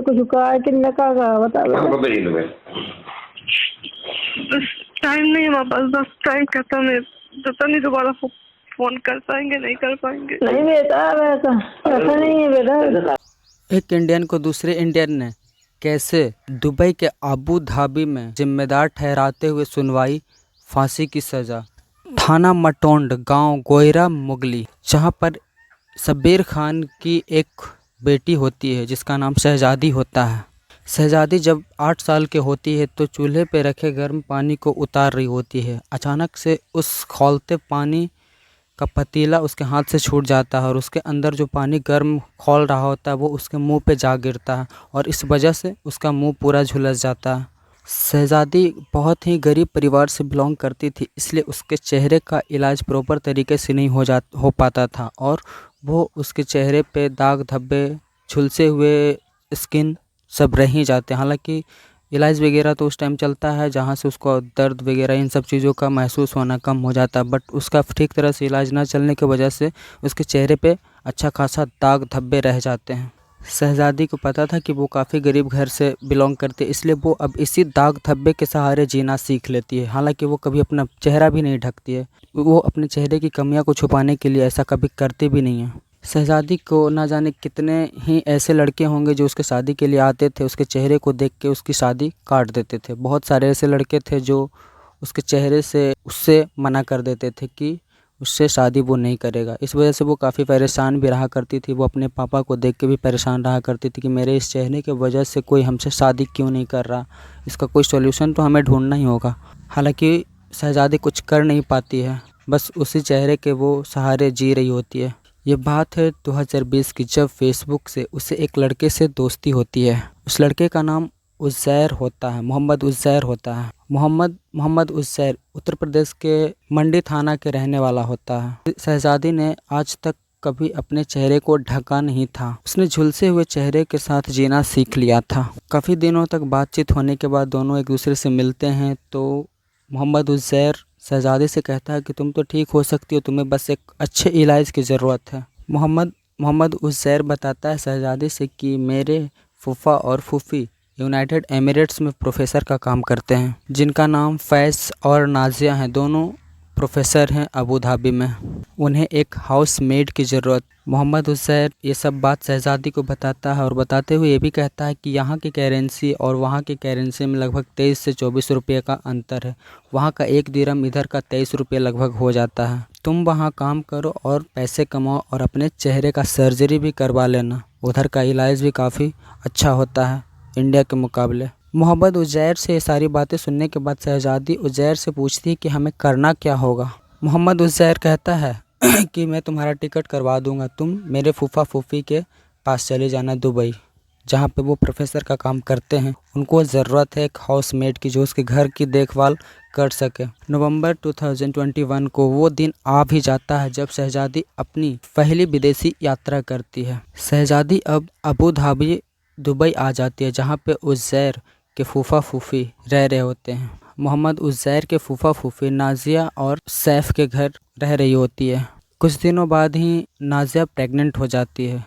कुछ कहा है कि नहीं कहा बता दो। टाइम नहीं है हमारे पास, बस टाइम खत्म है। पता नहीं दोबारा फोन कर पाएंगे नहीं कर पाएंगे। नहीं बेटा वैसा ऐसा नहीं है बेटा। एक इंडियन को दूसरे इंडियन ने कैसे दुबई के अबू धाबी में जिम्मेदार ठहराते हुए सुनवाई, फांसी की सज़ा। थाना मटोंड, गांव गोयरा मुगली, जहां पर शब्बीर खान की एक बेटी होती है जिसका नाम शहजादी होता है। शहजादी जब 8 साल की होती है तो चूल्हे पे रखे गर्म पानी को उतार रही होती है। अचानक से उस खौलते पानी का पतीला उसके हाथ से छूट जाता है और उसके अंदर जो पानी गर्म खौल रहा होता है वो उसके मुंह पे जा गिरता है और इस वजह से उसका मुंह पूरा झुलस जाता है। शहजादी बहुत ही गरीब परिवार से बिलोंग करती थी, इसलिए उसके चेहरे का इलाज प्रॉपर तरीके से नहीं हो पाता था और वो उसके चेहरे पे दाग धब्बे, झुलसे हुए स्किन सब रह ही जाते हैं। हालांकि इलाज वगैरह तो उस टाइम चलता है जहाँ से उसको दर्द वगैरह इन सब चीज़ों का महसूस होना कम हो जाता है, बट उसका ठीक तरह से इलाज ना चलने की वजह से उसके चेहरे पे अच्छा खासा दाग धब्बे रह जाते हैं। शहजादी को पता था कि वो काफ़ी गरीब घर से बिलोंग करते, इसलिए वो अब इसी दाग धब्बे के सहारे जीना सीख लेती है। हालांकि वो कभी अपना चेहरा भी नहीं ढकती है, वो अपने चेहरे की कमियां को छुपाने के लिए ऐसा कभी करती भी नहीं है। शहजादी को ना जाने कितने ही ऐसे लड़के होंगे जो उसके शादी के लिए आते थे, उसके चेहरे को देख के उसकी शादी काट देते थे। बहुत सारे ऐसे लड़के थे जो उसके चेहरे से उससे मना कर देते थे कि उससे शादी वो नहीं करेगा। इस वजह से वो काफ़ी परेशान भी रहा करती थी। वो अपने पापा को देख के भी परेशान रहा करती थी कि मेरे इस चेहरे की वजह से कोई हमसे शादी क्यों नहीं कर रहा, इसका कोई सॉल्यूशन तो हमें ढूंढना ही होगा। हालांकि शहजादी कुछ कर नहीं पाती है, बस उसी चेहरे के वो सहारे जी रही होती है। ये बात है 2020 की, जब फेसबुक से उसे एक लड़के से दोस्ती होती है। उस लड़के का नाम उज़ैर होता है, मोहम्मद उज़ैर होता है। मोहम्मद उज़ैर उत्तर प्रदेश के मंडी थाना के रहने वाला होता है। शहजादी ने आज तक कभी अपने चेहरे को ढका नहीं था, उसने झुलसे हुए चेहरे के साथ जीना सीख लिया था। काफ़ी दिनों तक बातचीत होने के बाद दोनों एक दूसरे से मिलते हैं तो मोहम्मद उज़ैर शहजादी से कहता है कि तुम तो ठीक हो सकती हो, तुम्हें बस एक अच्छे इलाज की ज़रूरत है। मोहम्मद उज़ैर बताता है शहजादी से कि मेरे फूफा और फूफी यूनाइटेड एमिरेट्स में प्रोफेसर का काम करते हैं, जिनका नाम फैज़ और नाज़िया हैं। दोनों प्रोफेसर हैं अबू धाबी में। उन्हें एक हाउस मेड की ज़रूरत। मोहम्मद उज़ैर ये सब बात शहजादी को बताता है और बताते हुए ये भी कहता है कि यहाँ की करेंसी और वहाँ की करेंसी में लगभग 23 से 24 रुपये का अंतर है। वहाँ का 1 दिरहम इधर का 23 रुपये लगभग हो जाता है। तुम वहाँ काम करो और पैसे कमाओ और अपने चेहरे का सर्जरी भी करवा लेना, उधर का इलाज भी काफ़ी अच्छा होता है इंडिया के मुकाबले। मोहम्मद उज़ैर से ये सारी बातें सुनने के बाद शहजादी उज़ैर से पूछती है कि हमें करना क्या होगा। मोहम्मद उज़ैर कहता है कि मैं तुम्हारा टिकट करवा दूंगा, तुम मेरे फूफा फूफी के पास चले जाना दुबई, जहाँ पे वो प्रोफेसर का काम करते हैं। उनको ज़रूरत है एक हाउस मेड की जो उसके घर की देखभाल कर सके। नवंबर 2021 को वो दिन आ भी जाता है जब शहजादी अपनी पहली विदेशी यात्रा करती है। शहजादी अब अबू धाबी दुबई आ जाती है, जहाँ पे उज़ैर के फूफा फूफी रह रहे होते हैं। मोहम्मद उज़ैर के फूफा फूफी नाज़िया और सैफ के घर रह रही होती है। कुछ दिनों बाद ही नाज़िया प्रेग्नेंट हो जाती है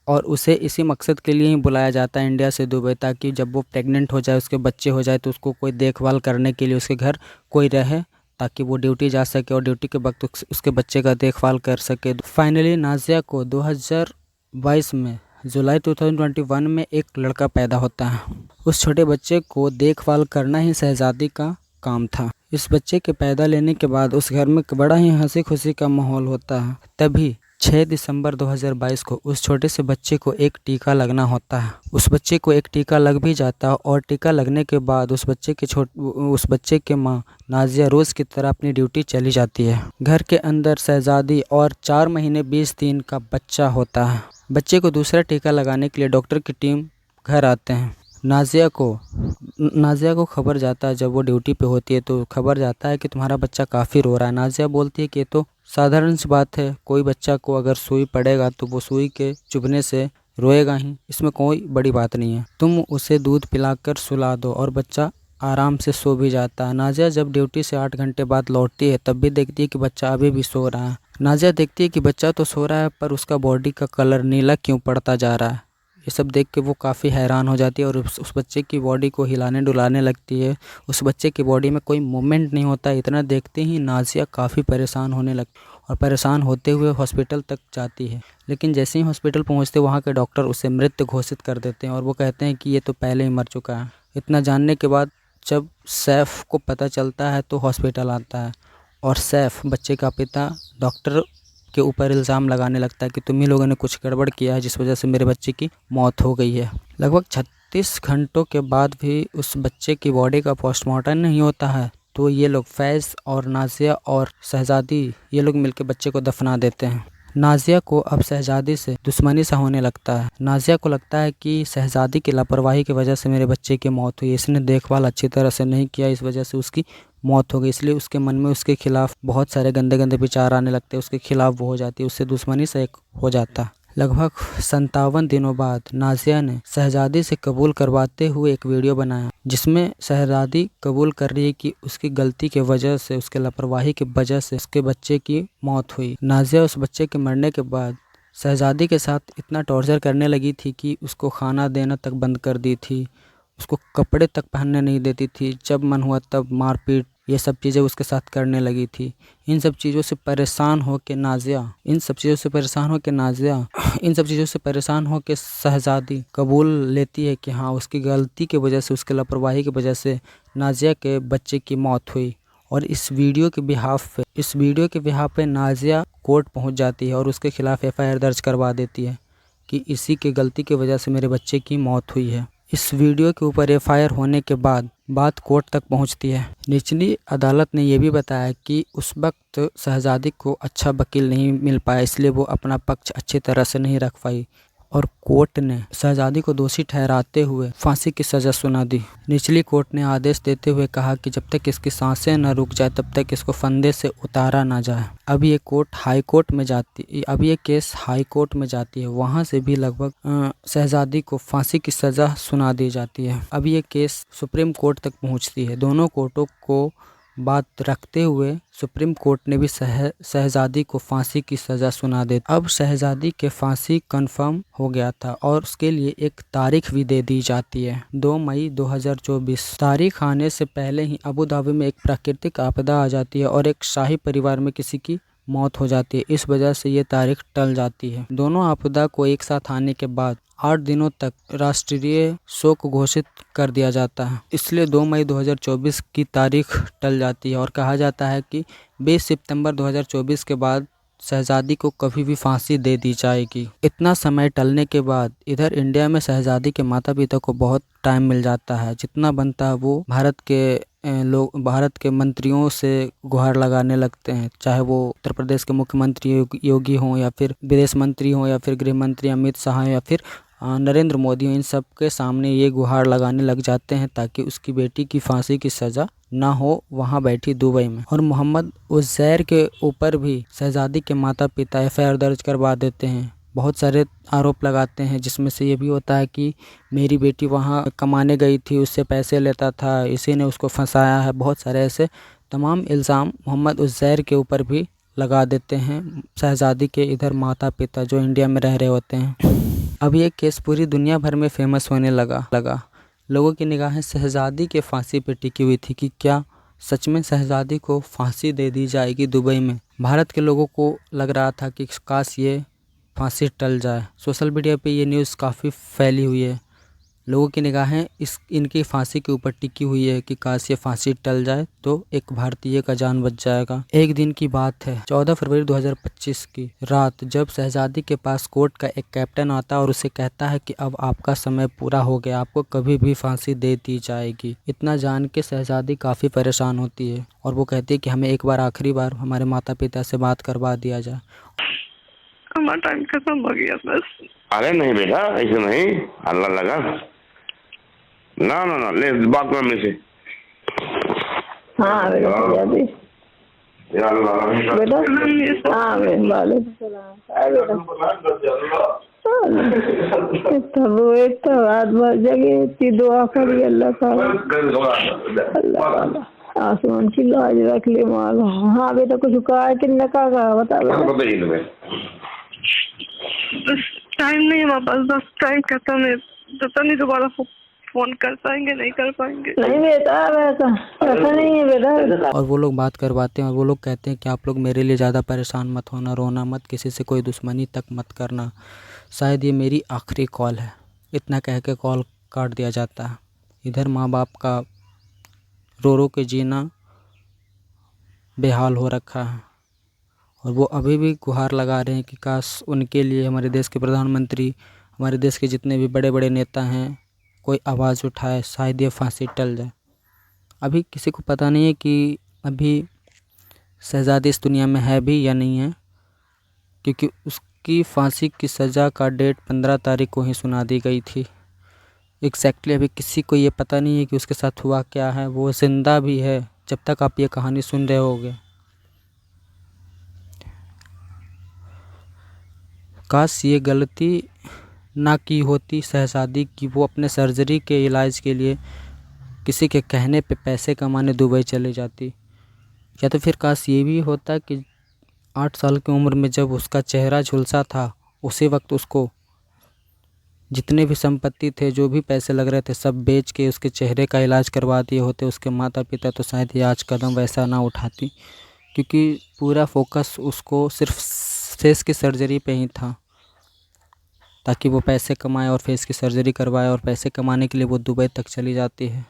और उसे इसी मकसद के लिए ही बुलाया जाता है इंडिया से दुबई, ताकि जब वो प्रेग्नेंट हो जाए, उसके बच्चे हो जाए तो उसको कोई देखभाल करने के लिए उसके घर कोई रहे, ताकि वो ड्यूटी जा सके और ड्यूटी के वक्त उसके बच्चे का देखभाल कर सके। फाइनली नाज़िया को 2022 में जुलाई 2021 में एक लड़का पैदा होता है। उस छोटे बच्चे को देखभाल करना ही शहजादी का काम था। इस बच्चे के पैदा लेने के बाद उस घर में बड़ा ही हंसी खुशी का माहौल होता है। तभी 6 दिसंबर 2022 को उस छोटे से बच्चे को एक टीका लगना होता है। उस बच्चे को एक टीका लग भी जाता है और टीका लगने के बाद उस बच्चे के माँ नाज़िया रोज़ की तरह अपनी ड्यूटी चली जाती है। घर के अंदर शहजादी और 4 महीने 20 दिन का बच्चा होता है। बच्चे को दूसरा टीका लगाने के लिए डॉक्टर की टीम घर आते हैं। नाज़िया को खबर जाता है, जब वो ड्यूटी पे होती है तो खबर जाता है कि तुम्हारा बच्चा काफ़ी रो रहा है। नाज़िया बोलती है कि ये तो साधारण सी बात है, कोई बच्चा को अगर सुई पड़ेगा तो वो सुई के चुभने से रोएगा ही, इसमें कोई बड़ी बात नहीं है, तुम उसे दूध पिलाकर सुला दो और बच्चा आराम से सो भी जाता है। नाज़िया जब ड्यूटी से 8 घंटे बाद लौटती है तब भी देखती है कि बच्चा अभी भी सो रहा है। नाज़िया देखती है कि बच्चा तो सो रहा है पर उसका बॉडी का कलर नीला क्यों पड़ता जा रहा है। ये सब देख के वो काफ़ी हैरान हो जाती है और उस बच्चे की बॉडी को हिलाने डुलाने लगती है। उस बच्चे की बॉडी में कोई मूवमेंट नहीं होता। इतना देखते ही नाज़िया काफ़ी परेशान होने लगती और परेशान होते हुए हॉस्पिटल तक जाती है। लेकिन जैसे ही हॉस्पिटल पहुंचते वहाँ के डॉक्टर उसे मृत घोषित कर देते हैं और वो कहते हैं कि ये तो पहले ही मर चुका है। इतना जानने के बाद जब सैफ को पता चलता है तो हॉस्पिटल आता है और सैफ बच्चे का पिता डॉक्टर के ऊपर इल्ज़ाम लगाने लगता है कि तुम ही लोगों ने कुछ गड़बड़ किया है जिस वजह से मेरे बच्चे की मौत हो गई है। लगभग 36 घंटों के बाद भी उस बच्चे की बॉडी का पोस्टमार्टम नहीं होता है तो ये लोग फैज़ और नाज़िया और शहज़ादी ये लोग मिलकर बच्चे को दफना देते हैं। नाज़िया को अब शहज़ादी से दुश्मनी सा होने लगता है। नाज़िया को लगता है कि शहज़ादी की लापरवाही की वजह से मेरे बच्चे की मौत हुई, इसने देखभाल अच्छी तरह से नहीं किया, इस वजह से उसकी मौत हो गई। इसलिए उसके मन में उसके खिलाफ बहुत सारे गंदे गंदे विचार आने लगते हैं। उसके खिलाफ वो हो जाती है, उससे दुश्मनी से एक हो जाता है। लगभग 57 दिनों बाद नाज़िया ने शहज़ादी से कबूल करवाते हुए एक वीडियो बनाया जिसमें शहज़ादी कबूल कर रही है कि उसकी गलती के वजह से, उसके लापरवाही की वजह से उसके बच्चे की मौत हुई। नाज़िया उस बच्चे के मरने के बाद शहज़ादी के साथ इतना टॉर्चर करने लगी थी कि उसको खाना देना तक बंद कर दी थी, उसको कपड़े तक पहनने नहीं देती थी, जब मन हुआ तब मारपीट ये सब चीज़ें उसके साथ करने लगी थी। इन सब चीज़ों से परेशान हो के शहज़ादी कबूल लेती है कि हाँ उसकी गलती की वजह से, उसके लापरवाही की वजह से नाज़िया के बच्चे की मौत हुई। और इस वीडियो के बिहाफ पे नाज़िया कोर्ट पहुंच जाती है और उसके खिलाफ FIR दर्ज करवा देती है कि इसी की गलती की वजह से मेरे बच्चे की मौत हुई है। इस वीडियो के ऊपर FIR होने के बाद बात कोर्ट तक पहुंचती है। निचली अदालत ने यह भी बताया कि उस वक्त शहज़ादी को अच्छा वकील नहीं मिल पाया, इसलिए वो अपना पक्ष अच्छी तरह से नहीं रख पाई और कोर्ट ने शहज़ादी को दोषी ठहराते हुए फांसी की सज़ा सुना दी। निचली कोर्ट ने आदेश देते हुए कहा कि जब तक इसकी सांसें न रुक जाए तब तक इसको फंदे से उतारा ना जाए। अब ये केस हाई कोर्ट में जाती है, वहाँ से भी लगभग शहज़ादी को फांसी की सज़ा सुना दी जाती है। अब ये केस सुप्रीम कोर्ट तक पहुँचती है। दोनों कोर्टों को बात रखते हुए सुप्रीम कोर्ट ने भी शहज़ादी को फांसी की सज़ा सुना दी। अब शहज़ादी के फांसी कंफर्म हो गया था और उसके लिए एक तारीख भी दे दी जाती है, 2 मई 2024। तारीख आने से पहले ही अबू धाबी में एक प्राकृतिक आपदा आ जाती है और एक शाही परिवार में किसी की मौत हो जाती है। इस वजह से ये तारीख टल जाती है। दोनों आपदा को एक साथ आने के बाद 8 दिनों तक राष्ट्रीय शोक घोषित कर दिया जाता है, इसलिए 2 मई 2024 की तारीख टल जाती है और कहा जाता है कि 20 सितंबर 2024 के बाद शहज़ादी को कभी भी फांसी दे दी जाएगी। इतना समय टलने के बाद इधर इंडिया में शहज़ादी के माता पिता को बहुत टाइम मिल जाता है, जितना बनता है वो भारत के मंत्रियों से गुहार लगाने लगते हैं, चाहे वो उत्तर प्रदेश के मुख्यमंत्री योगी हों या फिर विदेश मंत्री हों या फिर गृह मंत्री अमित शाह या फिर नरेंद्र मोदी हों। इन सब के सामने ये गुहार लगाने लग जाते हैं ताकि उसकी बेटी की फांसी की सज़ा ना हो वहाँ बैठी दुबई में। और मोहम्मद उज़ैर के ऊपर भी शहज़ादी के माता पिता FIR दर्ज करवा देते हैं। बहुत सारे आरोप लगाते हैं जिसमें से ये भी होता है कि मेरी बेटी वहाँ कमाने गई थी, उससे पैसे लेता था, इसी ने उसको फंसाया है। बहुत सारे ऐसे तमाम इल्ज़ाम मोहम्मद उज़ैर के ऊपर भी लगा देते हैं शहज़ादी के इधर माता पिता जो इंडिया में रह रहे होते हैं। अब ये केस पूरी दुनिया भर में फेमस होने लगा। लोगों की निगाहें शहज़ादी के फांसी पे टिकी हुई थी कि क्या सच में शहज़ादी को फांसी दे दी जाएगी दुबई में। भारत के लोगों को लग रहा था कि काश ये फांसी टल जाए। सोशल मीडिया पे ये न्यूज़ काफ़ी फैली हुई है। लोगों की निगाहें इनकी फांसी के ऊपर टिकी हुई है कि काश ये फांसी टल जाए तो एक भारतीय का जान बच जाएगा। एक दिन की बात है, 14 फरवरी 2025 की रात, जब शहज़ादी के पास कोर्ट का एक कैप्टन आता है और उसे कहता है कि अब आपका समय पूरा हो गया, आपको कभी भी फांसी दे दी जाएगी। इतना जान के शहज़ादी काफ़ी परेशान होती है और वो कहती है कि हमें एक बार आखिरी बार हमारे माता पिता से बात करवा दिया जाए। हमारा टाइम खत्म हो गया बस। अरे नहीं बेटा, ऐसे नहीं, अल्लाह लगा ना ले बात कर मेरे से। हाँ बेटा हाँ बेटा रात भर जगे इतनी दुआ करी अल्लाह आसमान की लाज रख ले माला। हाँ बेटा कुछ कहा है कि न कहा बता बेटा। टाइम नहीं है हमारे पास, बस टाइम खत्म है। पता नहीं दोबारा फोन कर पाएंगे नहीं कर पाएंगे। नहीं बेटा, ऐसा नहीं है बेटा। और वो लोग बात करवाते हैं और वो लोग कहते हैं कि आप लोग मेरे लिए ज़्यादा परेशान मत होना, रोना मत, किसी से कोई दुश्मनी तक मत करना, शायद ये मेरी आखिरी कॉल है। इतना कह के कॉल काट दिया जाता है। इधर माँ बाप का रो रो के जीना बेहाल हो रखा है और वो अभी भी गुहार लगा रहे हैं कि काश उनके लिए हमारे देश के प्रधानमंत्री, हमारे देश के जितने भी बड़े बड़े नेता हैं, कोई आवाज़ उठाए, शायद ये फांसी टल जाए। अभी किसी को पता नहीं है कि अभी शहज़ादी इस दुनिया में है भी या नहीं है, क्योंकि उसकी फांसी की सज़ा का डेट 15 तारीख को ही सुना दी गई थी। एग्जैक्टली अभी किसी को ये पता नहीं है कि उसके साथ हुआ क्या है, वो ज़िंदा भी है जब तक आप ये कहानी सुन रहे होगे। काश ये गलती ना की होती शहज़ादी की, वो अपने सर्जरी के इलाज के लिए किसी के कहने पे पैसे कमाने दुबई चले जाती। या तो फिर काश ये भी होता कि 8 साल की उम्र में जब उसका चेहरा झुलसा था, उसी वक्त उसको जितने भी संपत्ति थे, जो भी पैसे लग रहे थे, सब बेच के उसके चेहरे का इलाज करवा दिए होते उसके माता पिता, तो शायद ये आज कदम वैसा ना उठाती, क्योंकि पूरा फोकस उसको सिर्फ फेस की सर्जरी पे ही था, ताकि वो पैसे कमाए और फेस की सर्जरी करवाए, और पैसे कमाने के लिए वो दुबई तक चली जाती है।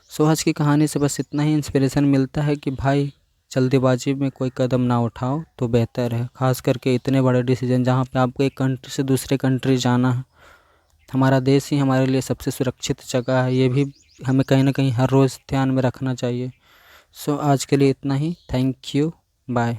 सो आज की कहानी से बस इतना ही इंस्पिरेशन मिलता है कि भाई जल्दीबाजी में कोई कदम ना उठाओ तो बेहतर है, ख़ास करके इतने बड़े डिसीजन जहाँ पे आपको एक कंट्री से दूसरे कंट्री जाना है। हमारा देश ही हमारे लिए सबसे सुरक्षित जगह है, ये भी हमें कहीं ना कहीं हर रोज़ ध्यान में रखना चाहिए। सो आज के लिए इतना ही। Thank you, bye.